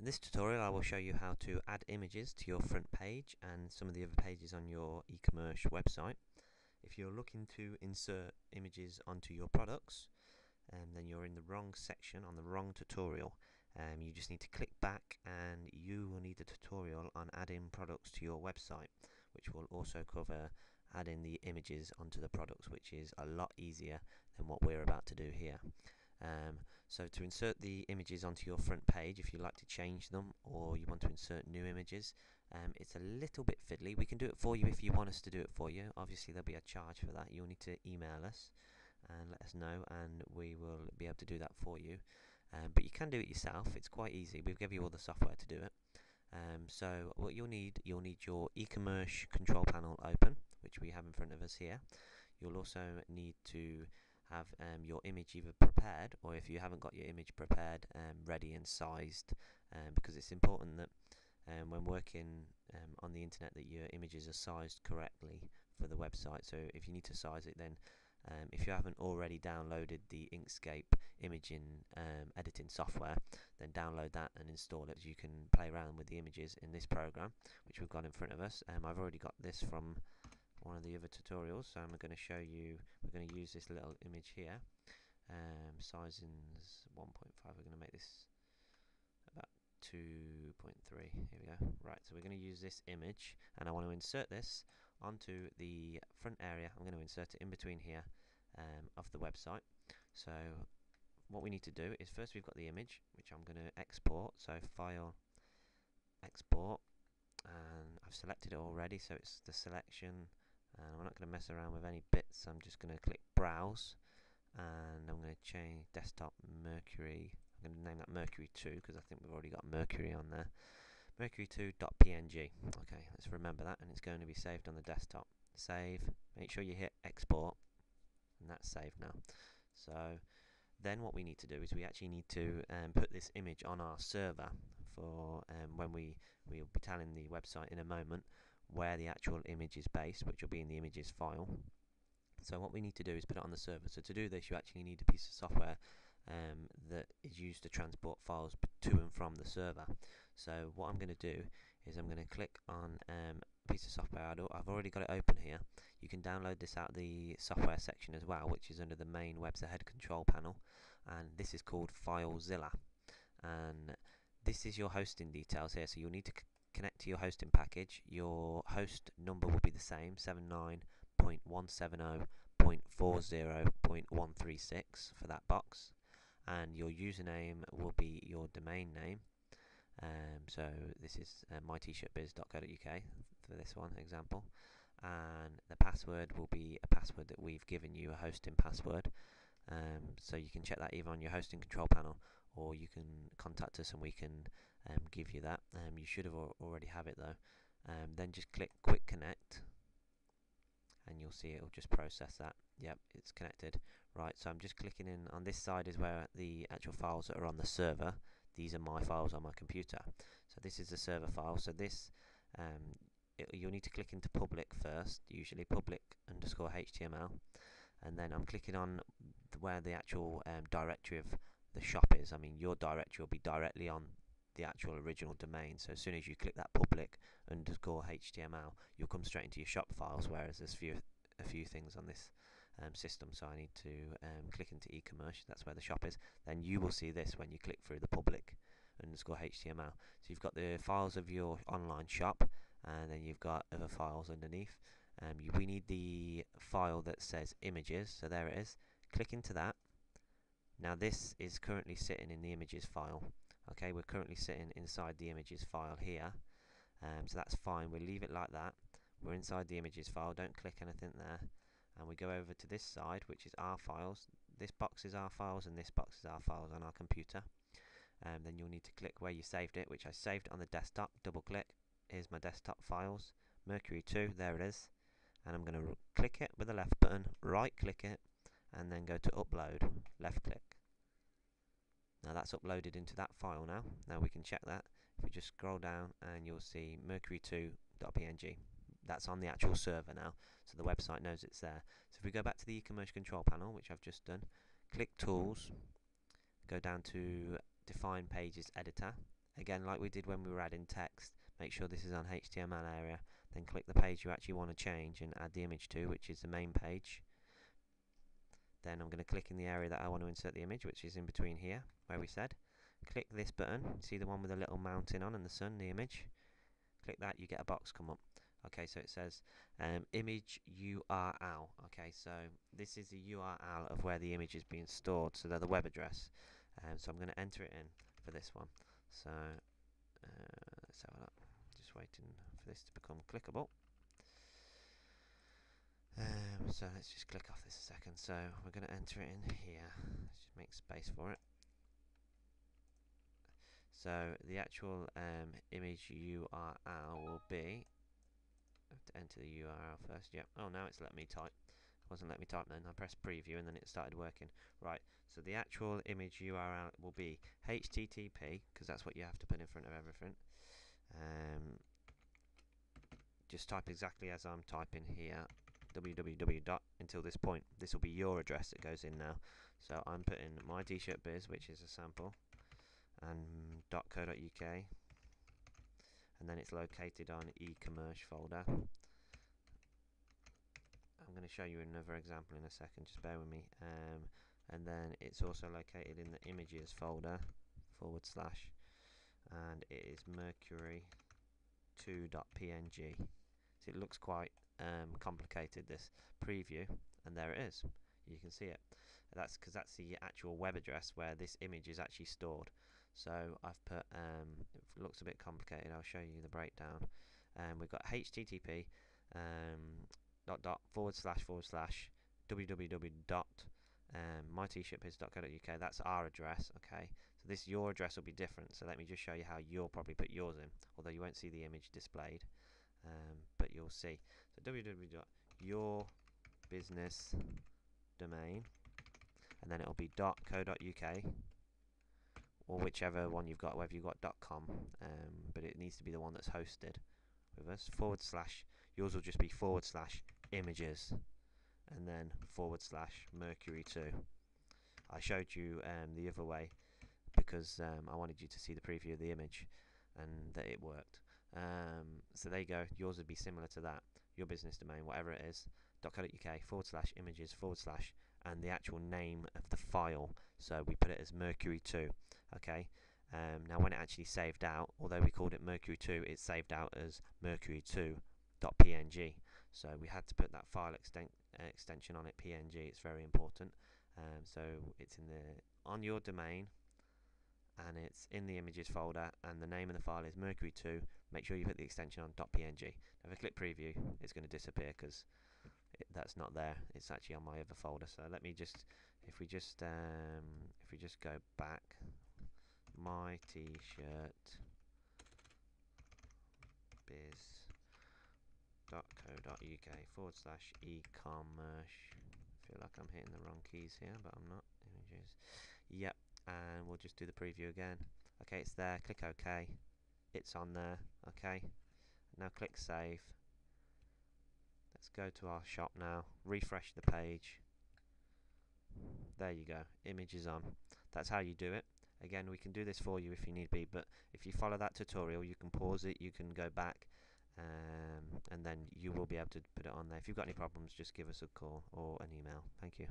In this tutorial I will show you how to add images to your front page and some of the other pages on your e-commerce website. If you're looking to insert images onto your products, then you're in the wrong section on the wrong tutorial. You just need to click back and you will need a tutorial on adding products to your website, which will also cover adding the images onto the products, which is a lot easier than what we're about to do here. So to insert the images onto your front page, if you like to change them or you want to insert new images, it's a little bit fiddly. We can do it for you if you want us to do it for you. Obviously there'll be a charge for that. You'll need to email us and let us know and we will be able to do that for you. But you can do it yourself. It's quite easy. We'll give you all the software to do it. So what you'll need your e-commerce control panel open, which we have in front of us here. You'll also need to have your image either prepared, or if you haven't got your image prepared, ready and sized, because it's important that when working on the internet that your images are sized correctly for the website. So if you need to size it, then if you haven't already downloaded the Inkscape imaging editing software, then download that and install it so you can play around with the images in this program, which we've got in front of us. I've already got this from one of the other tutorials, so I'm going to show you. We're going to use this little image here. Sizing's 1.5. We're going to make this about 2.3. Here we go. Right, so we're going to use this image, and I want to insert this onto the front area. I'm going to insert it in between here of the website. So what we need to do is first we've got the image, which I'm going to export. So File, Export, and I've selected it already, so it's the selection. And I'm not going to mess around with any bits. I'm just going to click Browse, and I'm going to change Desktop Mercury. I'm going to name that Mercury 2 because I think we've already got Mercury on there. Mercury2.png. Okay, let's remember that, and it's going to be saved on the desktop. Save. Make sure you hit Export, and that's saved now. So then what we need to do is we actually need to put this image on our server for when we'll be telling the website in a moment where the actual image is based, which will be in the images file. So what we need to do is put it on the server. So to do this, you actually need a piece of software that is used to transport files to and from the server. So what I'm going to do is I'm going to click on a piece of software. I've already got it open here. You can download this out of the software section as well, which is under the main website head control panel, and this is called FileZilla. And this is your hosting details here, so you'll need to connect to your hosting package. Your host number will be the same, 79.170.40.136 for that box, and your username will be your domain name. So this is mytshirtbiz.co.uk for this one example, and the password will be a password that we've given you, a hosting password. So you can check that either on your hosting control panel, or you can contact us and we can give you that. You should have already have it though. Then just click Quick Connect, and you'll see it'll just process that. Yep, it's connected. Right, so I'm just clicking in on this side is where the actual files that are on the server. These are my files on my computer. So this is the server file. So this you'll need to click into public first, usually public_HTML, and then I'm clicking on where the actual directory of the shop is. I mean, your directory will be directly on the actual original domain, so as soon as you click that public_HTML, you'll come straight into your shop files, whereas there's a few things on this system, so I need to click into e-commerce. That's where the shop is. Then you will see this when you click through the public_HTML. So you've got the files of your online shop, and then you've got other files underneath. We need the file that says images, so there it is. Click into that. Now this is currently sitting in the images file. Okay, we're currently sitting inside the images file here, so that's fine. We'll leave it like that. We're inside the images file, don't click anything there, and we go over to this side, which is our files. This box is our files and this box is our files on our computer. Then you'll need to click where you saved it, which I saved on the desktop. Double click. Here's my desktop files, Mercury 2, there it is, and I'm going to click it with the left button, right click it, and then go to upload, left click. Now that's uploaded into that file now. Now we can check that. If we just scroll down, and you'll see Mercury2.png. That's on the actual server now, so the website knows it's there. So if we go back to the e-commerce control panel, which I've just done, click Tools, go down to Define Pages Editor, again, like we did when we were adding text, make sure this is on HTML area, then click the page you actually want to change and add the image to, which is the main page. Then I'm going to click in the area that I want to insert the image, which is in between here, where we said. Click this button, see the one with the little mountain on and the sun, the image. Click that, you get a box come up. Okay, so it says image URL. Okay, so this is the URL of where the image is being stored, so they're the web address. So I'm going to enter it in for this one. So let's have a look. Just waiting for this to become clickable. So let's just click off this a second. So we're going to enter it in here. Let's just make space for it. So the actual image URL will be, I have to enter the URL first. Yep. Oh, now it's let me type. It wasn't let me type then. I pressed preview and then it started working. Right. So the actual image URL will be HTTP, because that's what you have to put in front of everything. Just type exactly as I'm typing here. www. Until this point. This will be your address that goes in now. So I'm putting my t-shirt biz, which is a sample, and .co.uk, and then it's located on e-commerce folder. I'm going to show you another example in a second, just bear with me. And then it's also located in the images folder / and it is mercury2.png. So it looks quite complicated, this preview, and there it is. You can see it. That's because that's the actual web address where this image is actually stored. So I've put, it looks a bit complicated, I'll show you the breakdown. We've got HTTP www.mytshirtbiz.co.uk. That's our address. Okay, so this your address will be different, so let me just show you how you'll probably put yours in, although you won't see the image displayed, but you'll see. So www.yourbusinessdomain, and then it'll be .co.uk, or whichever one you've got, whether you've got .com, but it needs to be the one that's hosted with us, / yours will just be / images, and then / mercury2. I showed you the other way because I wanted you to see the preview of the image and that it worked. So there you go, yours would be similar to that, your business domain, whatever it is, .co.uk / images / and the actual name of the file, so we put it as mercury2. Okay, now when it actually saved out, although we called it mercury2, it saved out as mercury2.png, so we had to put that file extension on it, png. It's very important. So it's in on your domain, and it's in the images folder, and the name of the file is mercury2. Make sure you put the extension on .png. Now if I click preview, it's going to disappear because that's not there. It's actually on my other folder. So let me just, if we just go back, my t-shirt biz.co.uk / e-commerce. Feel like I'm hitting the wrong keys here, but I'm not. Images. Yep, and we'll just do the preview again. Okay, it's there. Click OK. It's on there. Okay. Now click save. Let's go to our shop now. Refresh the page. There you go. Image is on. That's how you do it. Again, we can do this for you if you need be, but if you follow that tutorial, you can pause it, you can go back, and then you will be able to put it on there. If you've got any problems, just give us a call or an email. Thank you.